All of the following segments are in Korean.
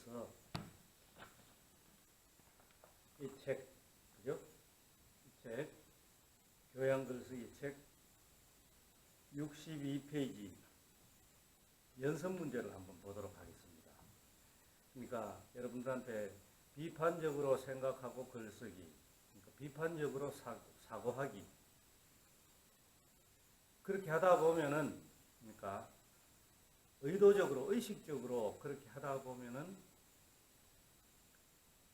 들어서 이 책, 그죠? 이 책, 교양글쓰기 책 62페이지 연습 문제를 한번 보도록 하겠습니다. 그러니까 여러분들한테 비판적으로 생각하고 글쓰기, 그러니까 비판적으로 사고하기, 그렇게 하다 보면은, 그러니까 의도적으로, 의식적으로 그렇게 하다 보면은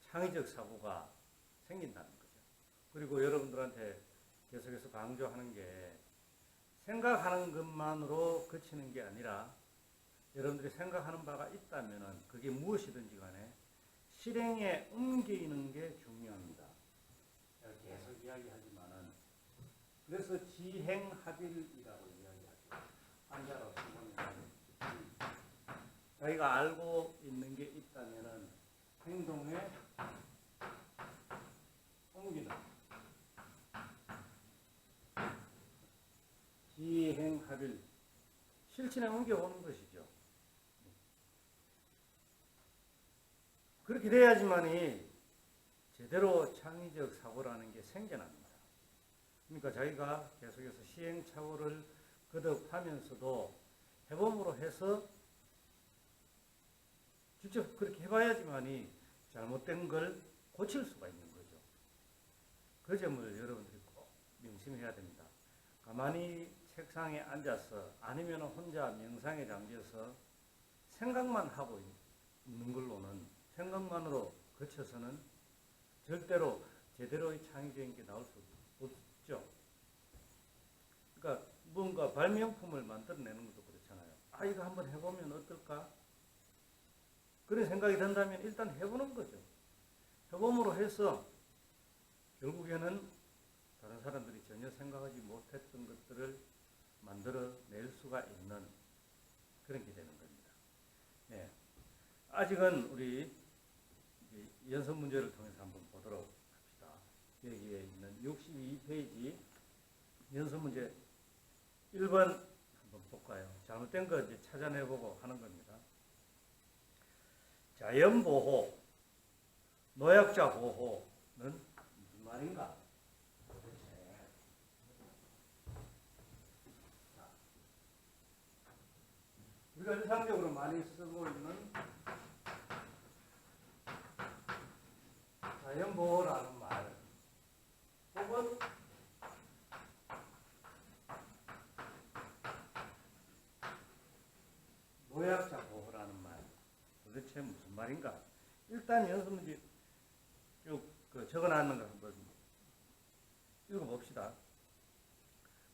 창의적 사고가 생긴다는 거죠. 그리고 여러분들한테 계속해서 강조하는 게 생각하는 것만으로 그치는 게 아니라 여러분들이 생각하는 바가 있다면은 그게 무엇이든지 간에 실행에 옮기는 게 중요합니다. 제가 계속 이야기하지만은 그래서 지행합일이라고 이야기하죠. 한자로 쓰면 자기가 알고 있는 게 있다면은 행동에 옮기는 지행합일, 실천에 옮겨오는 것이죠. 그렇게 돼야지만이 제대로 창의적 사고라는 게 생겨납니다. 그러니까 자기가 계속해서 시행착오를 거듭하면서도 해봄으로 해서 직접 그렇게 해봐야지만이 잘못된 걸 고칠 수가 있는 거죠. 그 점을 여러분들이 꼭 명심해야 됩니다. 가만히 책상에 앉아서 아니면 혼자 명상에 잠겨서 생각만 하고 있는 걸로는, 생각만으로 그쳐서는 절대로 제대로의 창의적인 게 나올 수 없죠. 그러니까 뭔가 발명품을 만들어내는 것도 그렇잖아요. 아, 이거 한번 해보면 어떨까? 그런 생각이 든다면 일단 해보는 거죠. 해봄으로 해서 결국에는 다른 사람들이 전혀 생각하지 못했던 것들을 만들어낼 수가 있는 그런 게 되는 겁니다. 네. 아직은 우리 연습 문제를 통해서 한번 보도록 합시다. 여기에 있는 62페이지 연습 문제 1번 한번 볼까요? 잘못된 거 이제 찾아내보고 하는 겁니다. 자연보호, 노약자 보호는 무슨 말인가? 우리가 일상적으로 많이 쓰고 있는 자연보호라는 말, 혹은 노약자 보호라는 말, 도대체 무슨 말인가? 일단 연습 문제 쭉 적어놨는 걸 한번 읽어봅시다.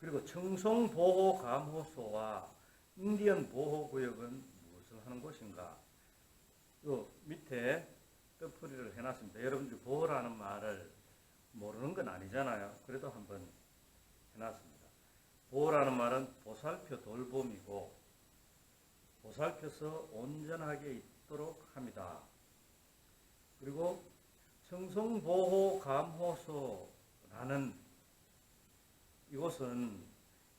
그리고 청송보호감호소와 인디언 보호구역은 무엇을 하는 곳인가? 요 밑에 뜻풀이를 해놨습니다. 여러분들이 보호라는 말을 모르는 건 아니잖아요. 그래도 한번 해놨습니다. 보호라는 말은 보살펴 돌봄이고 보살펴서 온전하게 있도록 합니다. 그리고 청송보호감호소라는 이곳은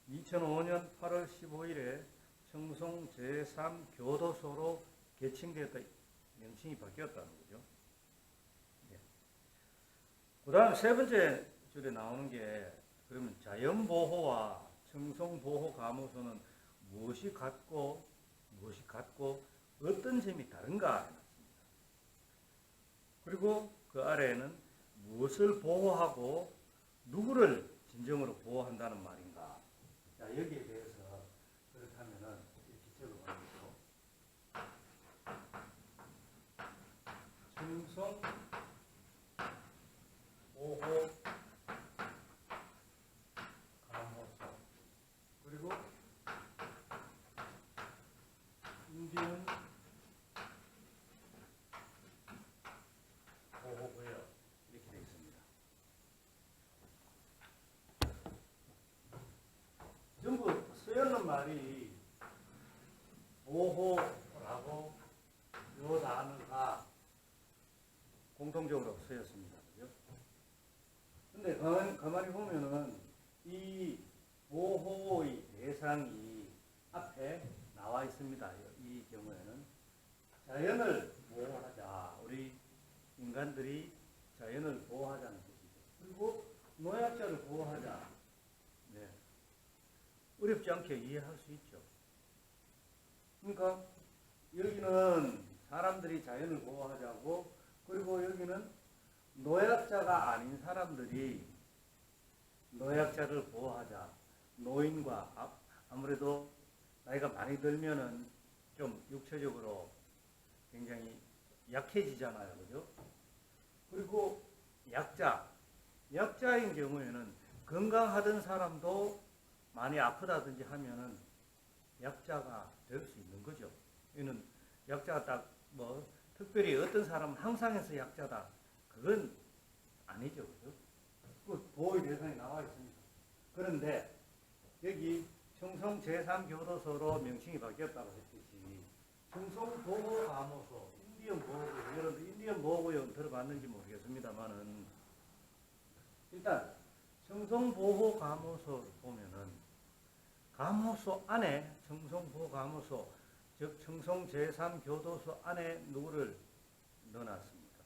2005년 8월 15일에 청송 제3교도소로 개칭되었다. 명칭이 바뀌었다는 거죠. 네. 그 다음 세 번째 줄에 나오는 게 그러면 자연보호와 청송보호감호소는 무엇이 같고 어떤 점이 다른가 해놨습니다. 그리고 그 아래에는 무엇을 보호하고 누구를 진정으로 보호한다는 말인가. 자, 여기에 대해서 그렇다면은 기초로 가지고 청송 보호 감호소 그리고 인디언 보호구역 이렇게 되어 있습니다. 전부 쓰여있는 말이 보호라고 요 단어가 공통적으로 쓰였습니다. 그죠? 근데 가만히 보면은 이 보호의 대상이 앞에 나와 있습니다. 이 경우에는 자연을 보호하는 인간들이 자연을 보호하자는 뜻이죠. 그리고 노약자를 보호하자. 네. 어렵지 않게 이해할 수 있죠. 그러니까 여기는 사람들이 자연을 보호하자고, 그리고 여기는 노약자가 아닌 사람들이 노약자를 보호하자. 노인과 아무래도 나이가 많이 들면은 좀 육체적으로 굉장히 약해지잖아요. 그죠? 그리고 약자인 경우에는 건강하던 사람도 많이 아프다든지 하면은 약자가 될 수 있는 거죠. 이는 약자가 딱 뭐 특별히 어떤 사람은 항상 해서 약자다. 그건 아니죠. 그죠? 그 보호의 대상이 나와 있습니다. 그런데 여기 청송 제3교도소로 명칭이 바뀌었다고 했듯이 청송보호감호소, 인디언 보호구역, 여러분들 인디언 보호구역 들어봤는지 모르겠습니다만은 일단 청송보호감호소 보면은 감호소 안에 청송보호감호소, 즉 청송 제3교도소 안에 누구를 넣어놨습니까?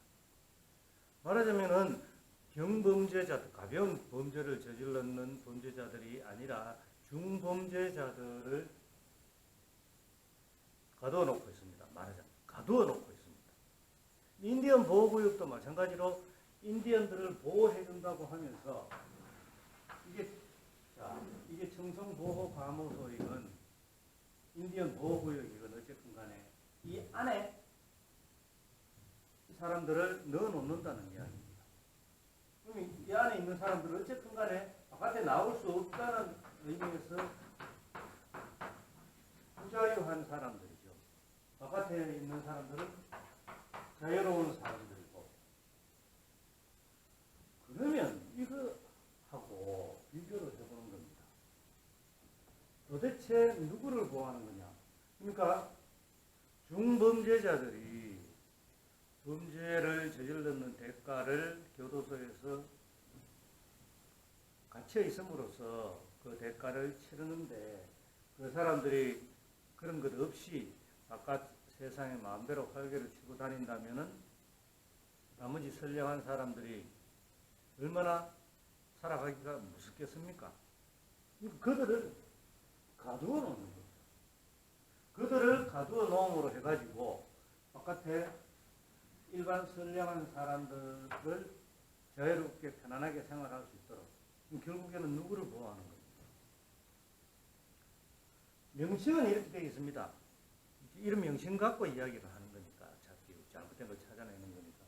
말하자면은 경범죄자들, 가벼운 범죄를 저질렀는 범죄자들이 아니라 중범죄자들을 가두어 놓고 있습니다. 말하자면 가두어 놓고 있습니다. 인디언 보호구역도 마찬가지로 인디언들을 보호해준다고 하면서 이게 청송보호감호소이건 인디언 보호구역이건 어쨌든 간에 이 안에 이 사람들을 넣어놓는다는 이야기입니다. 그럼 이 안에 있는 사람들은 어쨌든 간에 바깥에 나올 수 없다는 의미에서 부자유한 사람들이죠. 바깥에 있는 사람들은 자유로운 사람들이고, 그러면 이거하고 비교를 해보는 겁니다. 도대체 누구를 보호하는 거냐? 그러니까 중범죄자들이 범죄를 저질렀는 대가를 교도소에서 갇혀 있음으로써 그 대가를 치르는데, 그 사람들이 그런 것 없이 바깥 세상에 마음대로 활개를 치고 다닌다면은 나머지 선량한 사람들이 얼마나 살아가기가 무섭겠습니까? 그들을 가두어 놓는 거죠. 그들을 가두어 놓음으로 해가지고 바깥에 일반 선량한 사람들을 자유롭게 편안하게 생활할 수 있도록, 결국에는 누구를 보호하는 겁니까? 명칭은 이렇게 되어 있습니다. 이런 명칭 갖고 이야기를 하는 거니까, 잘못된 걸 찾아내는 거니까.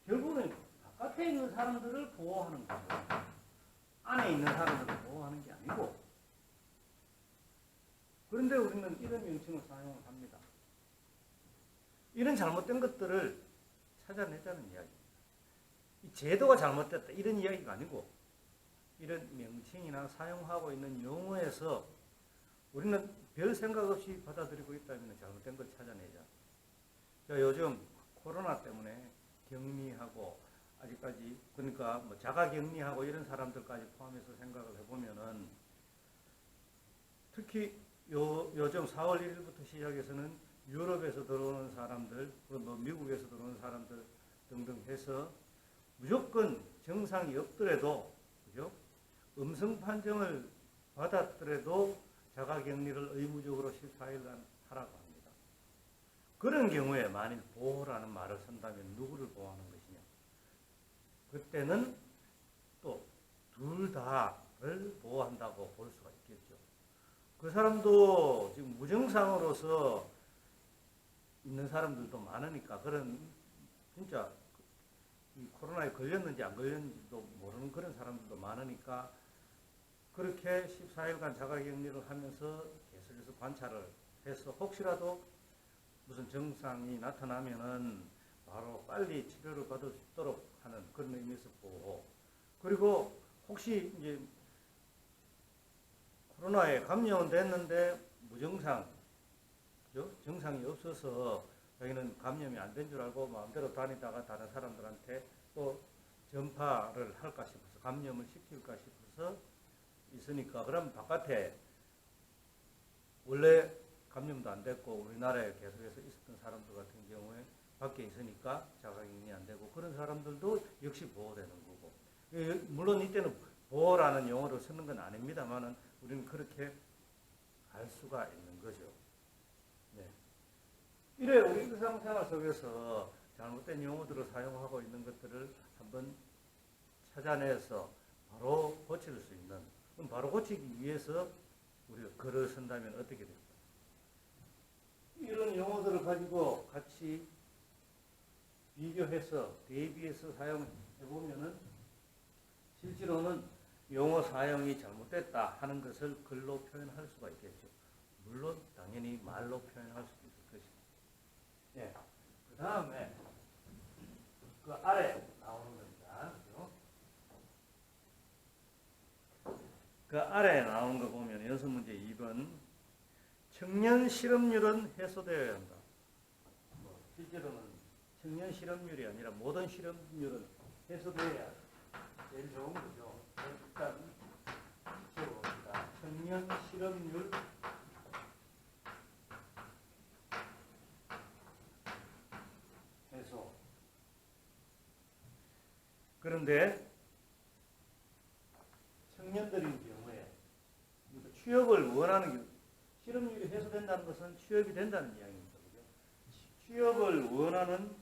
결국은 바깥에 있는 사람들을 보호하는 거죠. 안에 있는 사람들을 보호하는 게 아니고. 그런데 우리는 이런 명칭을 사용을 합니다. 이런 잘못된 것들을 찾아내자는 이야기입니다. 이 제도가 잘못됐다, 이런 이야기가 아니고, 이런 명칭이나 사용하고 있는 용어에서 우리는 별 생각 없이 받아들이고 있다면 잘못된 걸 찾아내자. 자, 요즘 코로나 때문에 격리하고, 아직까지, 그러니까 뭐 자가격리하고 이런 사람들까지 포함해서 생각을 해보면은, 특히 요즘 4월 1일부터 시작해서는 유럽에서 들어오는 사람들, 뭐 미국에서 들어오는 사람들 등등 해서 무조건 증상이 없더라도, 그죠? 음성 판정을 받았더라도 자가격리를 의무적으로 14일간 하라고 합니다. 그런 경우에 만일 보호라는 말을 쓴다면 누구를 보호하는 것이냐? 그때는 또 둘 다를 보호한다고 볼 수가 있겠죠. 그 사람도 지금 무증상으로서 있는 사람들도 많으니까, 그런 진짜 이 코로나에 걸렸는지 안 걸렸는지도 모르는 그런 사람들도 많으니까, 그렇게 14일간 자가격리를 하면서 계속해서 관찰을 해서 혹시라도 무슨 증상이 나타나면은 바로 빨리 치료를 받을 수 있도록 하는 그런 의미에서 보호. 그리고 혹시 이제 코로나에 감염은 됐는데 무증상, 그죠? 증상이 없어서 자기는 감염이 안 된 줄 알고 마음대로 다니다가 다른 사람들한테 또 전파를 할까 싶어서, 감염을 시킬까 싶어서 있으니까, 그럼 바깥에 원래 감염도 안 됐고 우리나라에 계속해서 있었던 사람들 같은 경우에 밖에 있으니까 자가격리 안 되고 그런 사람들도 역시 보호되는 거고. 물론 이때는 보호라는 용어를 쓰는 건 아닙니다만은 우리는 그렇게 알 수가 있는 거죠. 네. 이래 우리 일상생활 속에서 잘못된 용어들을 사용하고 있는 것들을 한번 찾아내서 바로 고칠 수 있는, 그럼 바로 고치기 위해서 우리가 글을 쓴다면 어떻게 될까? 이런 용어들을 가지고 같이 비교해서 대비해서 사용해보면은 실제로는 용어 사용이 잘못됐다 하는 것을 글로 표현할 수가 있겠죠. 물론 당연히 말로 표현할 수도 있을 것입니다. 예. 그 다음에 그 아래 나오는 겁니다. 그죠? 그 아래 나온 거 보면 연습 문제 2번 청년 실업률은 해소되어야 한다. 실제로는 청년 실업률이 아니라 모든 실업률은 해소되어야 제일 좋은 거죠. 일단 지워봅시다. 청년 실업률 해소. 그런데 청년들인 경우에 취업을 원하는 게 실업률이 해소된다는 것은 취업이 된다는 이야기입니다. 그죠? 취업을 원하는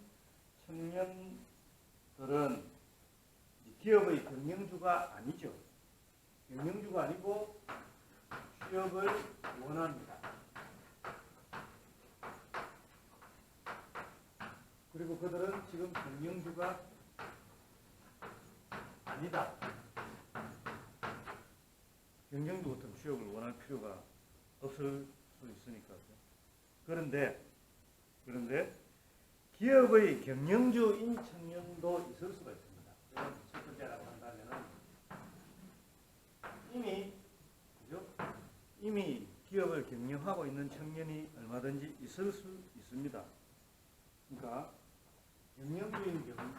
청년들은 기업의 경영주가 아니죠. 경영주가 아니고 취업을 원합니다. 그리고 그들은 지금 경영주가 아니다. 경영주 같은 취업을 원할 필요가 없을 수 있으니까요. 그런데 기업의 경영주인 청년도 있을 수가 있습니다. 첫 번째라고 한다면은 이미 기업을 경영하고 있는 청년이 얼마든지 있을 수 있습니다. 그러니까 경영주인 경우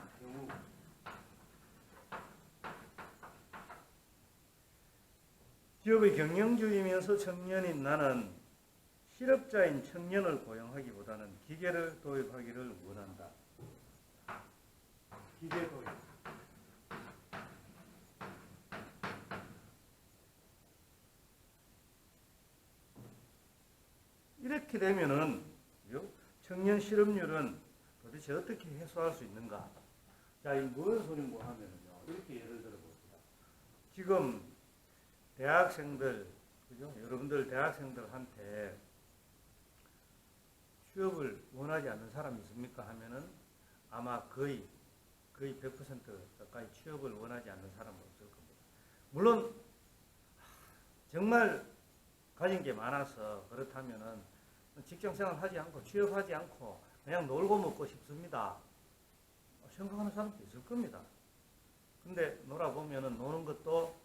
기업의 경영주이면서 청년인 나는 실업자인 청년을 고용하기보다는 기계를 도입하기를 원한다. 기계 도입. 이렇게 되면은 청년 실업률은 도대체 어떻게 해소할 수 있는가? 자, 이 무슨 소리 뭐 하면은요. 이렇게 예를 들어 봅시다. 지금 대학생들, 그죠? 여러분들 대학생들한테 취업을 원하지 않는 사람이 있습니까? 하면은 아마 거의 100% 가까이 취업을 원하지 않는 사람은 없을 겁니다. 물론 정말 가진 게 많아서 그렇다면은 직장생활 하지 않고 취업하지 않고 그냥 놀고 먹고 싶습니다. 생각하는 사람도 있을 겁니다. 근데 놀아보면은 노는 것도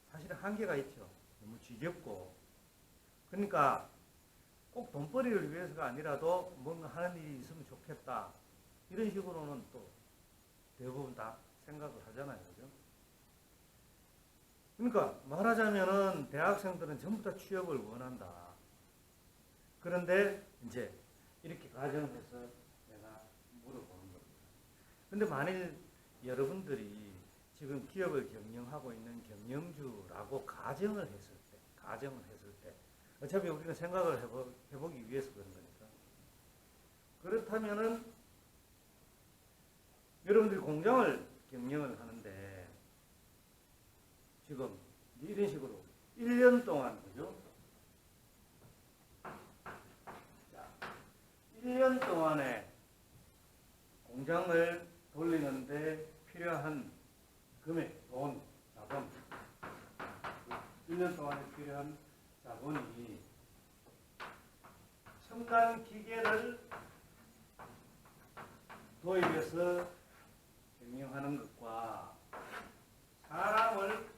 사실 한계가 있죠. 너무 지겹고. 그러니까 꼭 돈벌이를 위해서가 아니라도 뭔가 하는 일이 있으면 좋겠다. 이런 식으로는 또 대부분 다 생각을 하잖아요. 그죠? 그러니까 말하자면은 대학생들은 전부 다 취업을 원한다. 그런데 이제 이렇게 가정해서 내가 물어보는 겁니다. 근데 만일 여러분들이 지금 기업을 경영하고 있는 경영주라고 가정을 했을 때 어차피 우리는 생각을 해보기 위해서 그런 거니까. 그렇다면은 여러분들이 공장을 경영을 하는데 지금 이런 식으로 1년 동안, 그죠? 자, 1년 동안에 공장을 돌리는데 필요한 금액, 돈, 자본, 1년 동안에 필요한 자본이 첨단 기계를 도입해서 경영하는 것과 사람을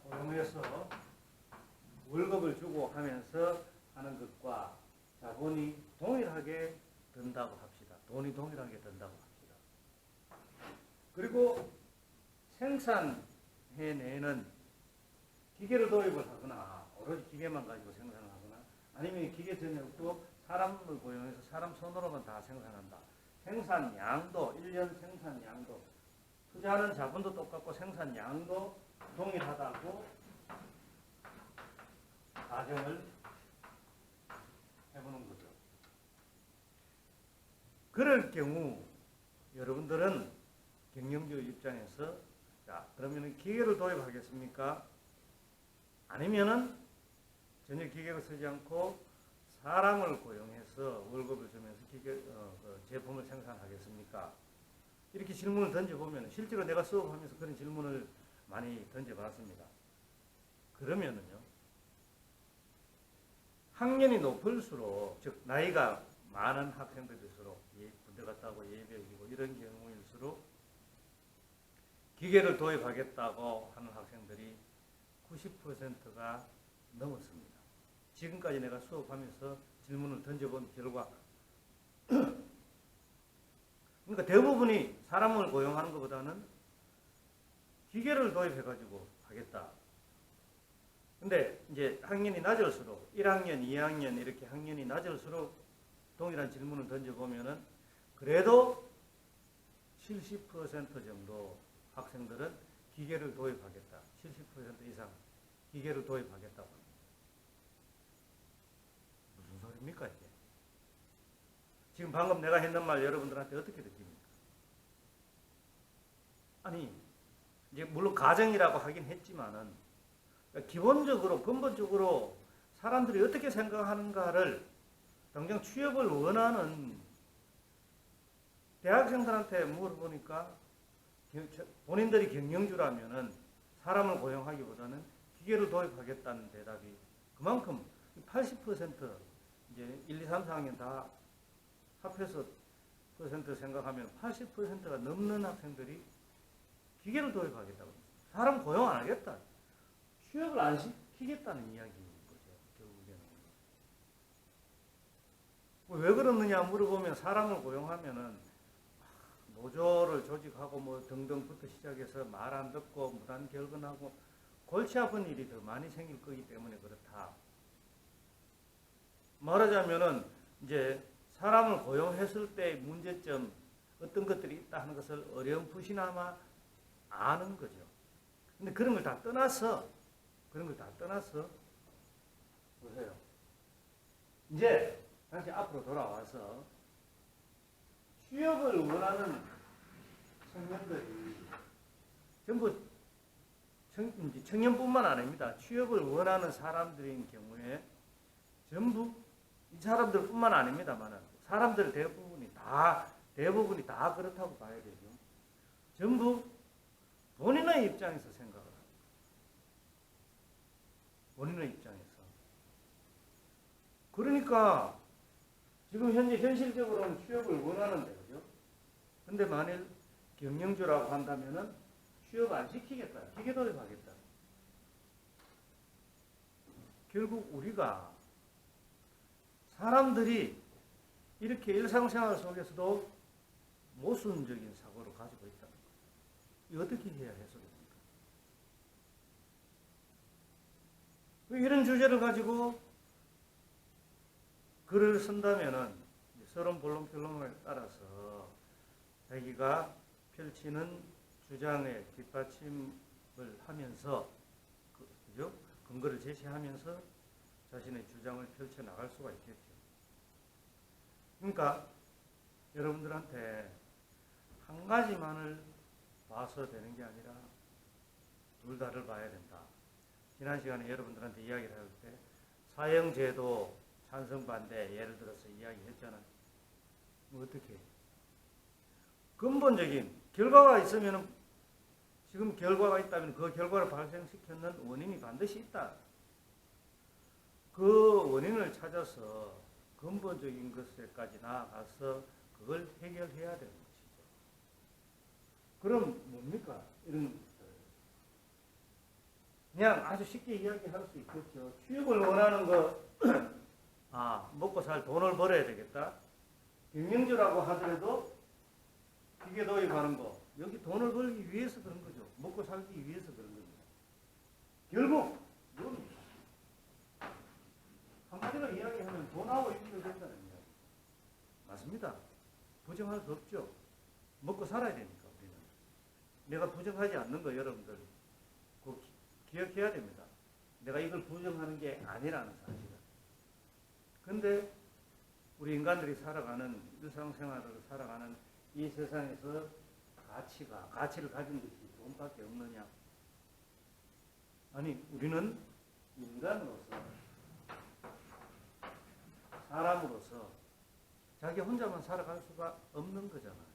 고용해서 월급을 주고 하면서 하는 것과 자본이 동일하게 든다고 합시다. 돈이 동일하게 든다고 합시다. 그리고 생산해내는 기계를 도입을 하거나 오로지 기계만 가지고 생산을 하거나 아니면 기계 전혀 없고 사람을 고용해서 사람 손으로만 다 생산한다. 생산량도 1년 생산량도 투자하는 자본도 똑같고 생산량도 동일하다고 가정을 해보는 거죠. 그럴 경우 여러분들은 경영주 입장에서 자 그러면 기계를 도입하겠습니까? 아니면은 전혀 기계를 쓰지 않고 사람을 고용해서 월급을 주면서 제품을 생산하겠습니까? 이렇게 질문을 던져보면 실제로 내가 수업하면서 그런 질문을 많이 던져봤습니다. 그러면은요 학년이 높을수록 즉 나이가 많은 학생들일수록 군대 갔다 오고 예비역이고 이런 경우일수록 기계를 도입하겠다고 하는 학생들이 90%가 넘었습니다. 지금까지 내가 수업하면서 질문을 던져본 결과 그러니까 대부분이 사람을 고용하는 것보다는 기계를 도입해가지고 하겠다. 근데 이제 학년이 낮을수록 1학년, 2학년 이렇게 학년이 낮을수록 동일한 질문을 던져보면은 그래도 70% 정도 학생들은 기계를 도입하겠다. 70% 이상 기계를 도입하겠다고 합니다. 무슨 소리입니까 이게? 지금 방금 내가 했는 말 여러분들한테 어떻게 느낍니까? 아니 이제 물론 가정이라고 하긴 했지만은 기본적으로 근본적으로 사람들이 어떻게 생각하는가를 당장 취업을 원하는 대학생들한테 물어보니까 본인들이 경영주라면은 사람을 고용하기보다는 기계를 도입하겠다는 대답이 그만큼 80% 이제 1, 2, 3, 4학년 다 합해서 퍼센트 생각하면 80%가 넘는 학생들이 기계를 도입하겠다고 합니다. 사람 고용 안 하겠다. 취업을 안 시키겠다는 이야기인 거죠. 결국에는. 왜 그러느냐 물어보면 사람을 고용하면은 노조를 조직하고 뭐 등등부터 시작해서 말 안 듣고 무단 결근하고 골치 아픈 일이 더 많이 생길 거기 때문에 그렇다. 말하자면은 이제 사람을 고용했을 때의 문제점 어떤 것들이 있다 하는 것을 어렴풋이나마 아는 거죠. 근데 그런 걸 다 떠나서 보세요. 이제 다시 앞으로 돌아와서 취업을 원하는 청년들이 전부 청년뿐만 아닙니다. 취업을 원하는 사람들인 경우에 전부 이 사람들뿐만 아닙니다만 사람들 대부분이 다 그렇다고 봐야 되죠. 전부 본인의 입장에서 생각을 합니다. 본인의 입장에서. 그러니까 지금 현재 현실적으로는 취업을 원하는데 그죠? 근데 만일 경영주라고 한다면은 취업 안 시키겠다. 기계 도입하겠다. 결국 우리가 사람들이 이렇게 일상생활 속에서도 모순적인 사고를 가지고 있다는 거예요. 이거 어떻게 해야 해소됩니까? 이런 주제를 가지고 글을 쓴다면은 서론 본론 평론을 따라서 자기가 펼치는 주장에 뒷받침을 하면서 그죠? 근거를 제시하면서 자신의 주장을 펼쳐 나갈 수가 있겠죠. 그러니까 여러분들한테 한 가지만을 봐서 되는 게 아니라 둘 다를 봐야 된다. 지난 시간에 여러분들한테 이야기를 할 때 사형제도 찬성 반대 예를 들어서 이야기했잖아요. 뭐 어떻게? 근본적인 결과가 있으면 지금 결과가 있다면 그 결과를 발생시켰는 원인이 반드시 있다. 그 원인을 찾아서 근본적인 것에까지 나아가서 그걸 해결해야 되는 것이죠. 그럼 뭡니까? 이런 것들. 그냥 아주 쉽게 이야기할 수 있겠죠. 취업을 원하는 거, 먹고 살 돈을 벌어야 되겠다. 경영주라고 하더라도 기계 도입하는 거, 여기 돈을 벌기 위해서 그런 거죠. 먹고 살기 위해서 그런 겁니다. 결국 뭡니까? 한마디로 이야기하면 돈하고 연결된다는 거예요. 맞습니다. 부정할 수 없죠. 먹고 살아야 되니까 우리는. 내가 부정하지 않는 거 여러분들 꼭 기억해야 됩니다. 내가 이걸 부정하는 게 아니라는 사실을. 근데 우리 인간들이 살아가는 일상생활을 살아가는 이 세상에서 가치를 가진 것이 돈밖에 없느냐? 아니, 우리는 인간으로서, 사람으로서 자기 혼자만 살아갈 수가 없는 거잖아요.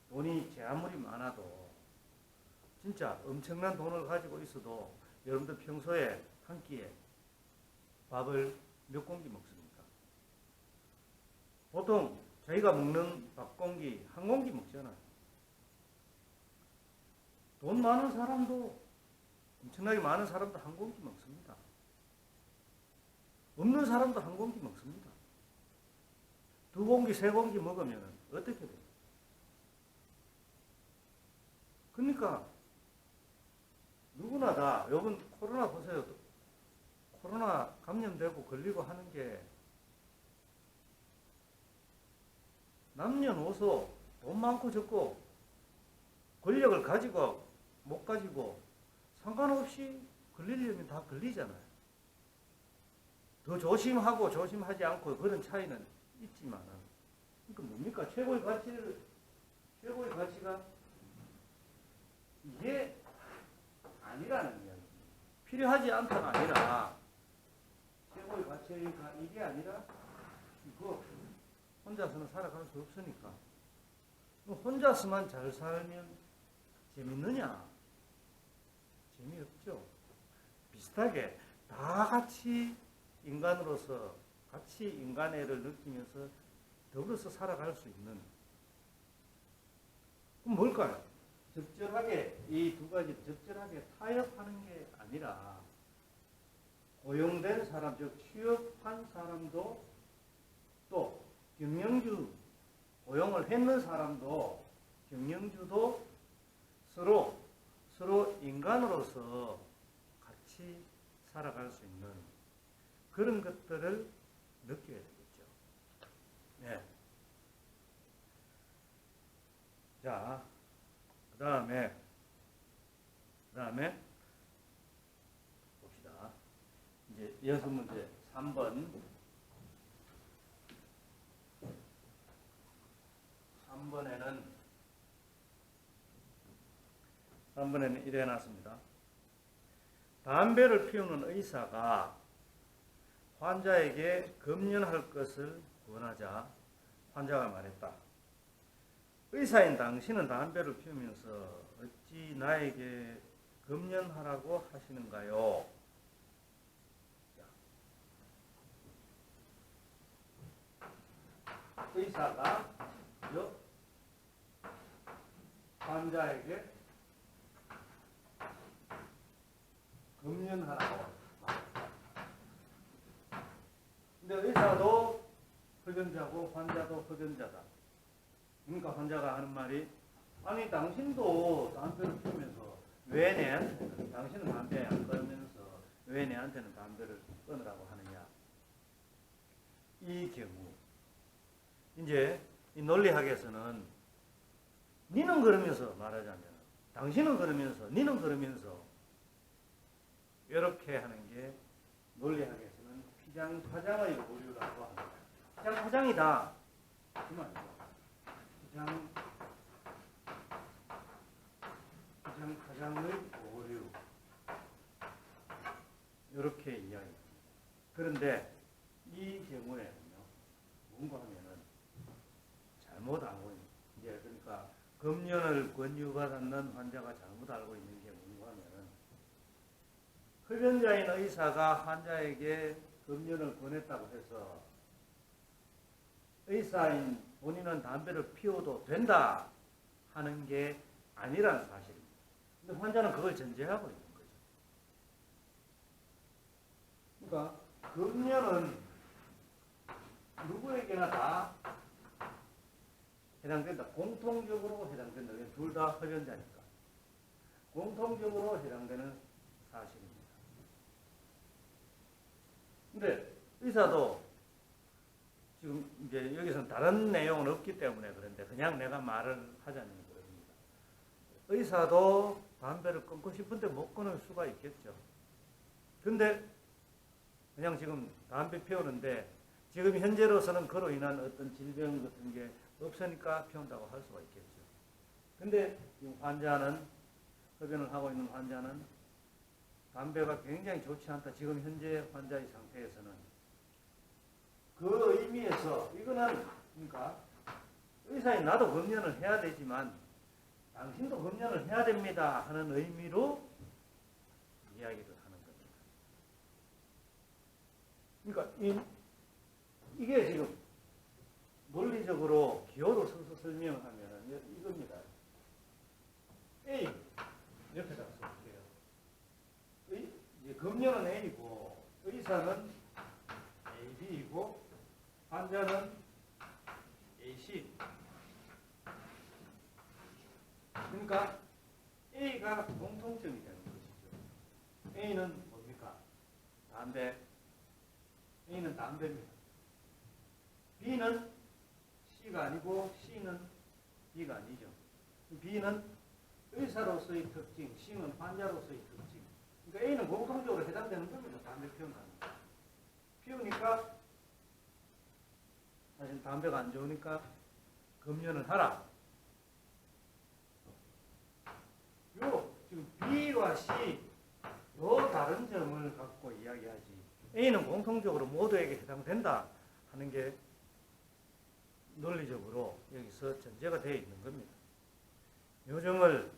돈이 제 아무리 많아도 진짜 엄청난 돈을 가지고 있어도 여러분들 평소에 한 끼에 밥을 몇 공기 먹습니까? 보통 저희가 먹는 밥 공기 한 공기 먹잖아요. 돈 많은 사람도, 엄청나게 많은 사람도 한 공기 먹습니다. 없는 사람도 한 공기 먹습니다. 두 공기, 세 공기 먹으면 어떻게 돼요? 그러니까 누구나 다, 요번 코로나 보세요. 코로나 감염되고 걸리고 하는 게 남녀노소 돈 많고 적고 권력을 가지고 못 가지고 상관없이 걸리려면 다 걸리잖아요. 더 조심하고 조심하지 않고 그런 차이는 있지만, 그러니까 뭡니까? 최고의 가치가 이게 아니라는 이야기. 필요하지 않다가 아니라 최고의 가치가 이게 아니라 이거 혼자서는 살아갈 수 없으니까. 혼자서만 잘 살면 재밌느냐? 재미없죠. 비슷하게 다 같이 인간으로서 같이 인간애를 느끼면서 더불어서 살아갈 수 있는, 그럼 뭘까요? 적절하게 이 두 가지 적절하게 타협하는 게 아니라 고용된 사람, 즉 취업한 사람도 또 경영주, 고용을 했는 사람도 경영주도 서로 인간으로서 같이 살아갈 수 있는 그런 것들을 느껴야 되겠죠. 네. 자, 그 다음에 봅시다. 이제 연습 문제 3번. 3번에는 이래 놨습니다. 담배를 피우는 의사가 환자에게 금연할 것을 권하자 환자가 말했다. 의사인 당신은 담배를 피우면서 어찌 나에게 금연하라고 하시는가요? 의사가 환자에게 금연하라고. 근데 의사도 흡연자고 환자도 흡연자다. 그러니까 환자가 하는 말이, 아니 당신도 담배를 피우면서 왜 내한테는, 당신은 담배 안 끊으면서 왜 내한테는 담배를 끊으라고 하느냐. 이 경우 이제 이 논리학에서는 니는 그러면서 말하자면, 당신은 그러면서, 니는 그러면서 이렇게 하는 게 논리학에서는 피장파장의 오류라고 합니다. 피장파장이다. 그 말이죠. 피장파장의 오류. 이렇게 이야기합니다. 그런데 이 경우에는요, 뭔가 하면은 잘못 알고 있는, 이제 그러니까 금연을 권유받는 환자가 잘못 알고 있는 게 뭔가 하면은, 흡연자인 의사가 환자에게 금연을 권했다고 해서 의사인 본인은 담배를 피워도 된다 하는 게 아니라는 사실입니다. 근데 환자는 그걸 전제하고 있는 거죠. 그러니까 금연은 누구에게나 다 해당된다. 공통적으로 해당된다. 둘 다 흡연자니까. 공통적으로 해당되는 사실입니다. 근데 의사도 지금 이제 여기서는 다른 내용은 없기 때문에 그런데 그냥 내가 말을 하자는 겁니다. 의사도 담배를 끊고 싶은데 못 끊을 수가 있겠죠. 근데 그냥 지금 담배 피우는데 지금 현재로서는 그로 인한 어떤 질병 같은 게 없으니까 피운다고 할 수가 있겠죠. 근데 지금 환자는, 흡연을 하고 있는 환자는 담배가 굉장히 좋지 않다. 지금 현재 환자의 상태에서는. 그 의미에서 이거는 그러니까 의사인 나도 금연을 해야 되지만 당신도 금연을 해야 됩니다 하는 의미로 이야기를 하는 겁니다. 그러니까 이게 지금 논리적으로 기호로 서서 설명하면 이겁니다. A 옆에다 써볼게요. 금연은 A고 의사는 AB이고 환자는 AC. 그러니까 A가 공통점이 되는 것이죠. A는 뭡니까? 담배. A는 담배입니다. B는 C가 아니고 C는 B가 아니죠. B는 의사로서의 특징, C는 환자로서의 특징. 그러니까 A는 공통적으로 해당되는 겁니다. 담배 피운다는 거. 피우니까 사실 담배가 안 좋으니까 금연을 하라. 요 지금 B와 C 요 다른 점을 갖고 이야기하지. A는 공통적으로 모두에게 해당된다 하는 게 논리적으로 여기서 전제가 되어 있는 겁니다. 요 점을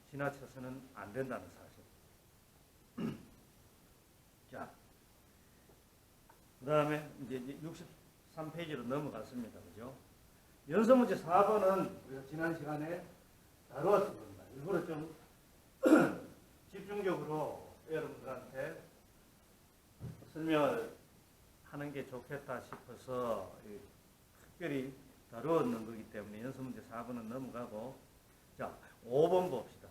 지나쳐서는 안 된다는 사실. 자, 그 다음에 이제 63페이지로 넘어갔습니다. 그죠? 연서 문제 4번은 우리가 지난 시간에 다루었던 겁니다. 일부러 좀 집중적으로 여러분들한테 설명을 하는 게 좋겠다 싶어서 특별히 다루었는 거기 때문에 연서 문제 4번은 넘어가고, 자, 5번 봅시다.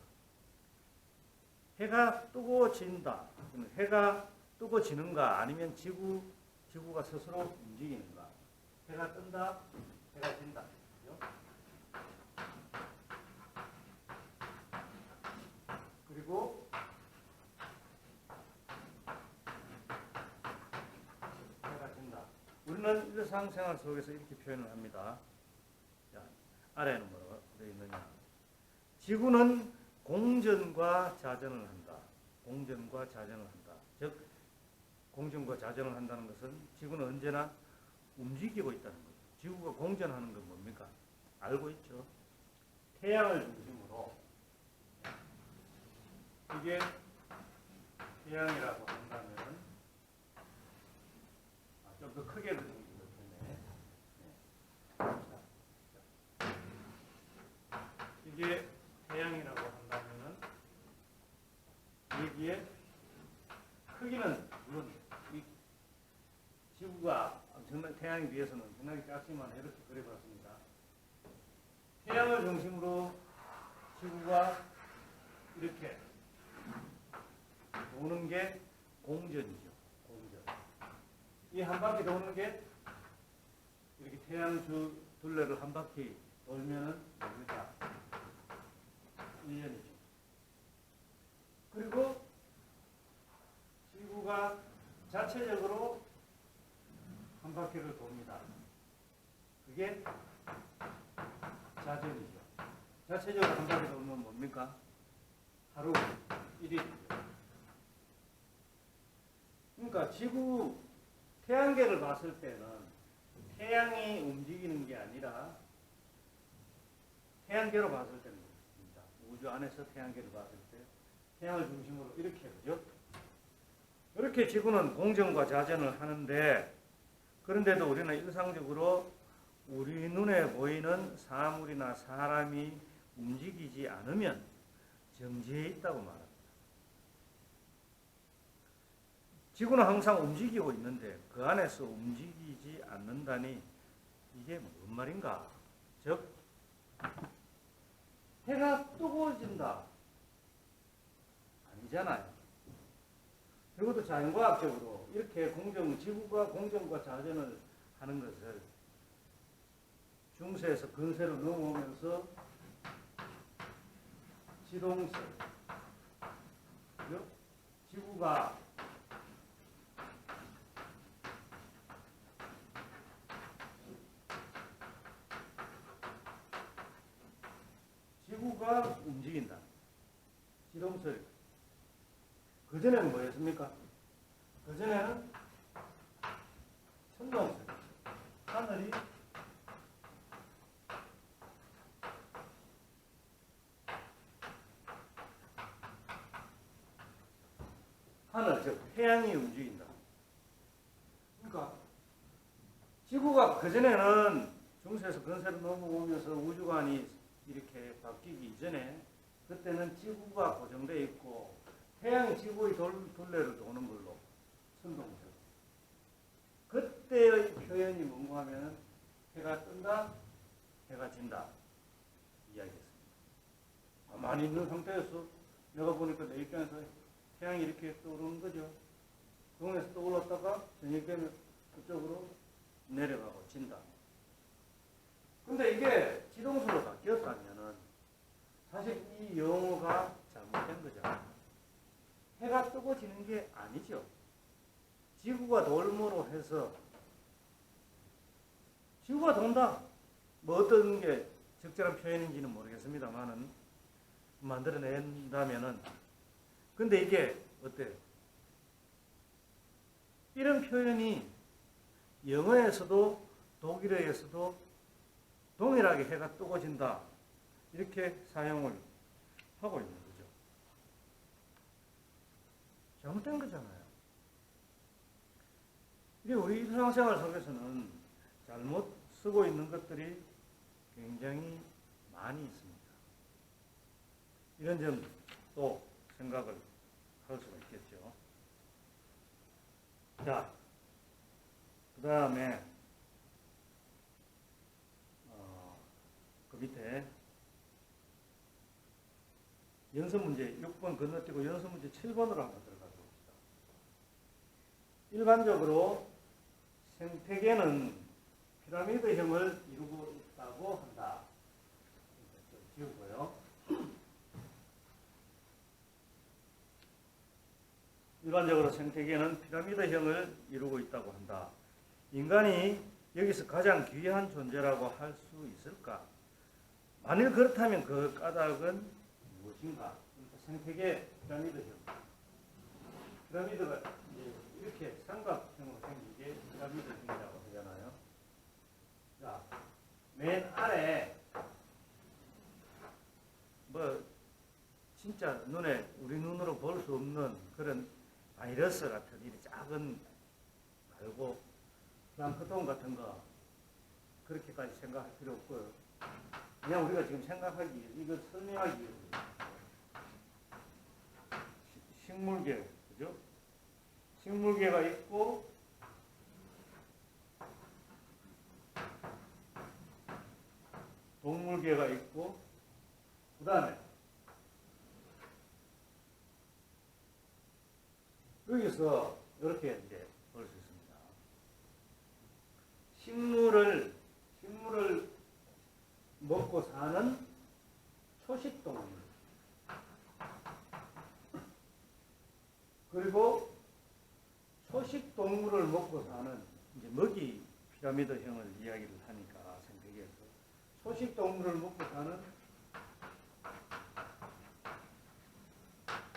해가 뜨고 진다. 해가 뜨고 지는가 아니면 지구가 스스로 움직이는가. 해가 뜬다, 해가 진다. 그죠? 그리고 해가 진다. 우리는 일상생활 속에서 이렇게 표현을 합니다. 자, 아래에는 뭐라고 되어 있느냐. 지구는 공전과 자전을 한다. 공전과 자전을 한다. 즉 공전과 자전을 한다는 것은 지구는 언제나 움직이고 있다는 거죠. 지구가 공전하는 건 뭡니까? 알고 있죠. 태양을 중심으로, 이게 태양이라고 한다면 좀 더 크게 그리기 때문에 이게 태양이라고 한다면은 여기에 크기는 물론 이 지구가 엄청나게 태양에 비해서는 엄청나게 작지만 이렇게 그려봤습니다. 태양을 중심으로 지구가 이렇게 도는 게 공전이죠. 공전. 이 한 바퀴 도는 게 이렇게 태양 둘레를 한 바퀴 돌면은 뭡니까? 1년이죠. 그리고 지구가 자체적으로 한 바퀴를 돕니다. 그게 자전이죠. 자체적으로 한 바퀴 돌면 뭡니까? 하루 1일이죠. 그러니까 지구 태양계를 봤을 때는 태양이 움직이는 게 아니라 태양계로 봤을 때는 그렇습니다. 우주 안에서 태양계를 봤을 때 태양을 중심으로 이렇게 그죠? 이렇게 지구는 공전과 자전을 하는데, 그런데도 우리는 일상적으로 우리 눈에 보이는 사물이나 사람이 움직이지 않으면 정지해 있다고 말합니다. 지구는 항상 움직이고 있는데 그 안에서 움직이지 않는다니 이게 무슨 말인가? 즉 해가 뜨고 진다. 아니잖아요. 적어도 자연과학적으로 이렇게 지구가 공정과 자전을 하는 것을 중세에서 근세로 넘어오면서 지동세, 지구가 움직인다. 지동설. 그전에는 뭐였습니까? 그전에는 천동설. 하늘이 즉 태양이 움직인다. 그러니까 지구가 그전에는 중세에서 근세로 넘어오면서 우주관이 이렇게 바뀌기 이전에 그때는 지구가 고정되어 있고 태양이 지구의 둘레를 도는 걸로 천동설. 그때의 표현이 뭔가 하면 해가 뜬다, 해가 진다 이야기했습니다. 가만히 있는 상태에서 내가 보니까 내 입장에서 태양이 이렇게 떠오르는 거죠. 동에서 떠올랐다가 저녁 되면 그쪽으로 내려가고 진다. 근데 이게 지동설로 바뀌었다면은 사실 이 용어가 잘못된 거죠. 해가 뜨고 지는 게 아니죠. 지구가 돌므로 해서 지구가 돈다. 뭐 어떤 게 적절한 표현인지는 모르겠습니다만은 만들어낸다면은 근데 이게 어때요? 이런 표현이 영어에서도 독일어에서도 동일하게 해가 뜨고 진다. 이렇게 사용을 하고 있는 거죠. 잘못된 거잖아요. 이게 우리 일상생활 속에서는 잘못 쓰고 있는 것들이 굉장히 많이 있습니다. 이런 점도 생각을 할 수가 있겠죠. 자, 그 다음에 그 밑에 연습 문제 6번 건너뛰고 연습 문제 7번으로 한번 들어가 봅시다. 일반적으로 생태계는 피라미드형을 이루고 있다고 한다. 좀 지우고요. 일반적으로 생태계는 피라미드형을 이루고 있다고 한다. 인간이 여기서 가장 귀한 존재라고 할 수 있을까? 만일 그렇다면 그 까닭은 무엇인가? 그러니까 생태계 피라미드형. 피라미드가 이렇게 삼각형으로 생긴 게 피라미드형이라고 하잖아요. 자, 맨 아래 뭐 진짜 우리 눈으로 볼 수 없는 그런 바이러스 같은 이 작은 말고 플랑크톤 같은 거 그렇게까지 생각할 필요 없고요. 그냥 우리가 지금 생각하기 위해 이거 설명하기 위해 식물계, 그죠? 식물계가 있고 동물계가 있고 그 다음에 여기서 이렇게 이제 볼 수 있습니다. 식물을 먹고 사는 초식동물 그리고 초식동물을 먹고 사는 이제 먹이 피라미드형을 이야기를 하니까 생태계에서 초식동물을 먹고 사는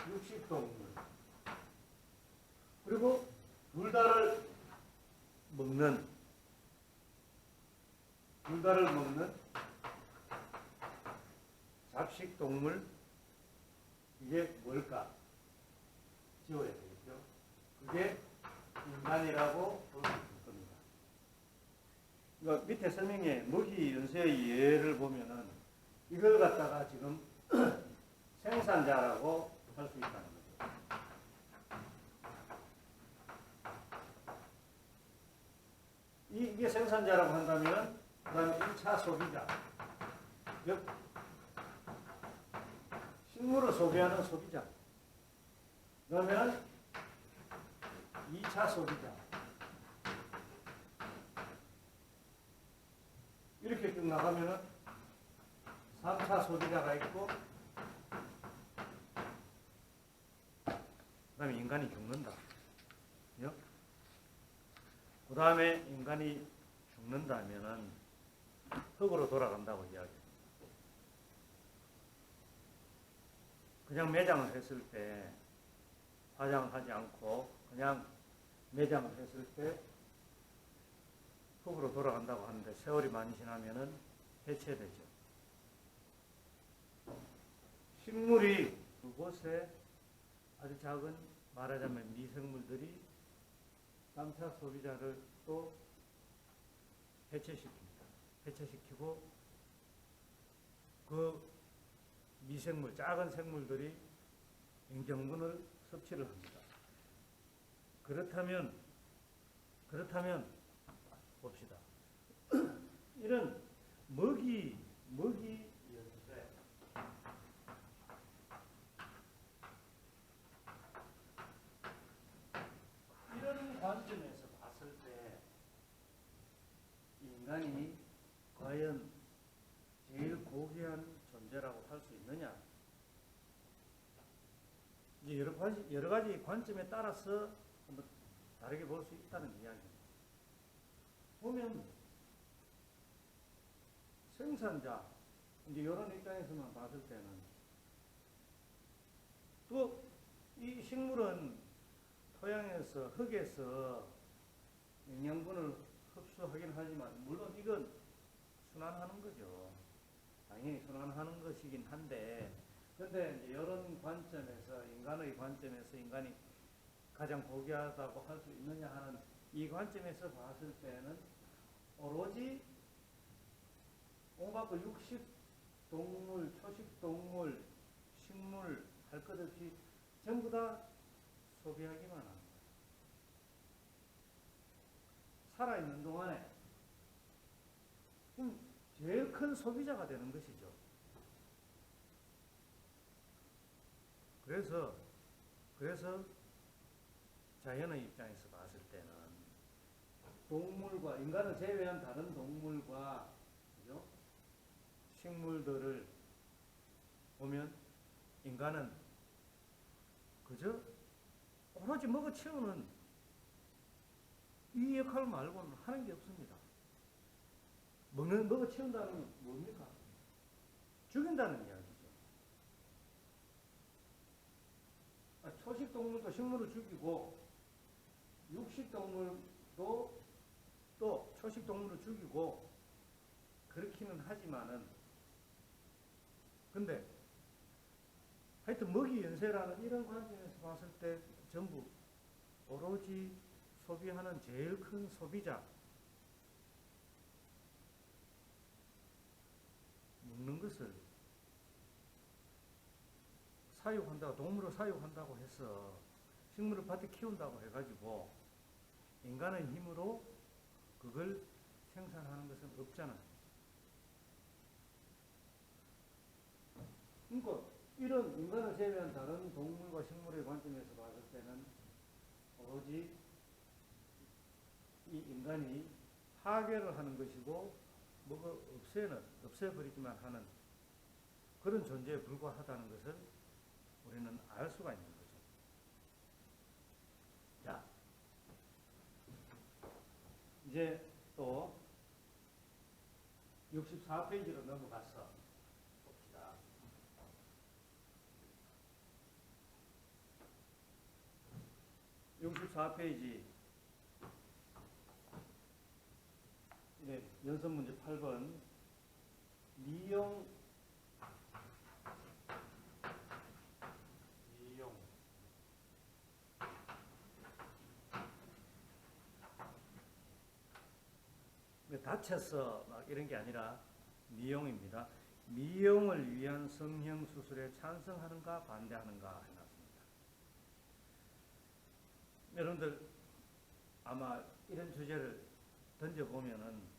육식동물 그리고 불달을 먹는 잡식동물 이게 뭘까? 지워야 되겠죠. 그게 인간이라고 볼 수 있을 겁니다. 그러니까 밑에 설명에 먹이 연쇄의 예를 보면은 이걸 갖다가 지금 생산자라고 할 수 있다는 거죠. 이게 생산자라고 한다면 그 다음에 1차 소비자 즉 식물을 소비하는 소비자 그러면 2차 소비자. 이렇게 쭉 나가면은 3차 소비자가 있고, 그 다음에 인간이 죽는다. 그 다음에 인간이 죽는다면은 흙으로 돌아간다고 이야기합니다. 그냥 매장을 했을 때, 화장을 하지 않고 그냥 매장을 했을 때 흙으로 돌아간다고 하는데, 세월이 많이 지나면은 해체되죠. 식물이 그곳에 아주 작은, 말하자면 미생물들이 3차 소비자를 또 해체시킵니다. 해체시키고 그 미생물, 작은 생물들이 영양분을 섭취를 합니다. 그렇다면 봅시다. 이런 먹이 연쇄, 이런 관점에서 봤을 때 인간이 과연 제일 고귀한 존재라고 할 수 있느냐? 이제 여러 가지 관점에 따라서 한번 다르게 볼 수 있다는 이야기입니다. 보면 생산자, 이제 이런 입장에서만 봤을 때는 또 이 식물은 토양에서, 흙에서 영양분을 흡수하긴 하지만, 물론 이건 순환하는 거죠. 당연히 순환하는 것이긴 한데, 그런데 이제 이런 관점에서, 인간의 관점에서 인간이 가장 고귀하다고 할 수 있느냐 하는 이 관점에서 봤을 때는 오로지 온갖 그 육식 동물, 초식 동물, 식물 할 것 없이 전부 다 소비하기만 합니다. 살아있는 동안에 제일 큰 소비자가 되는 것이죠. 그래서 자연의 입장에서 봤을 때는 동물과, 인간을 제외한 다른 동물과, 그죠? 식물들을 보면 인간은 그저 오로지 먹어 치우는 이 역할 말고는 하는 게 없습니다. 먹어 치운다는 건 뭡니까? 죽인다는 이야기죠. 초식 동물도 식물을 죽이고, 육식 동물도 또 초식 동물을 죽이고, 그렇기는 하지만은, 근데 하여튼 먹이 연쇄라는 이런 관점에서 봤을 때 전부 오로지 소비하는 제일 큰 소비자, 먹는 것을 사육한다고, 동물을 사육한다고 해서 식물을 밭에 키운다고 해가지고 인간의 힘으로 그걸 생산하는 것은 없잖아요. 그러니까 이런 인간을 제외한 다른 동물과 식물의 관점에서 봤을 때는 오로지 이 인간이 파괴를 하는 것이고, 뭐가 없애버리기만 하는 그런 존재에 불과하다는 것을 우리는 알 수가 있는 거죠. 자, 이제 또 64페이지로 넘어가서 봅시다. 64페이지 연습 문제 8번 미용 다쳐서 막 이런 게 아니라 미용입니다. 미용을 위한 성형수술에 찬성하는가 반대하는가 해놨습니다. 여러분들 아마 이런 주제를 던져보면은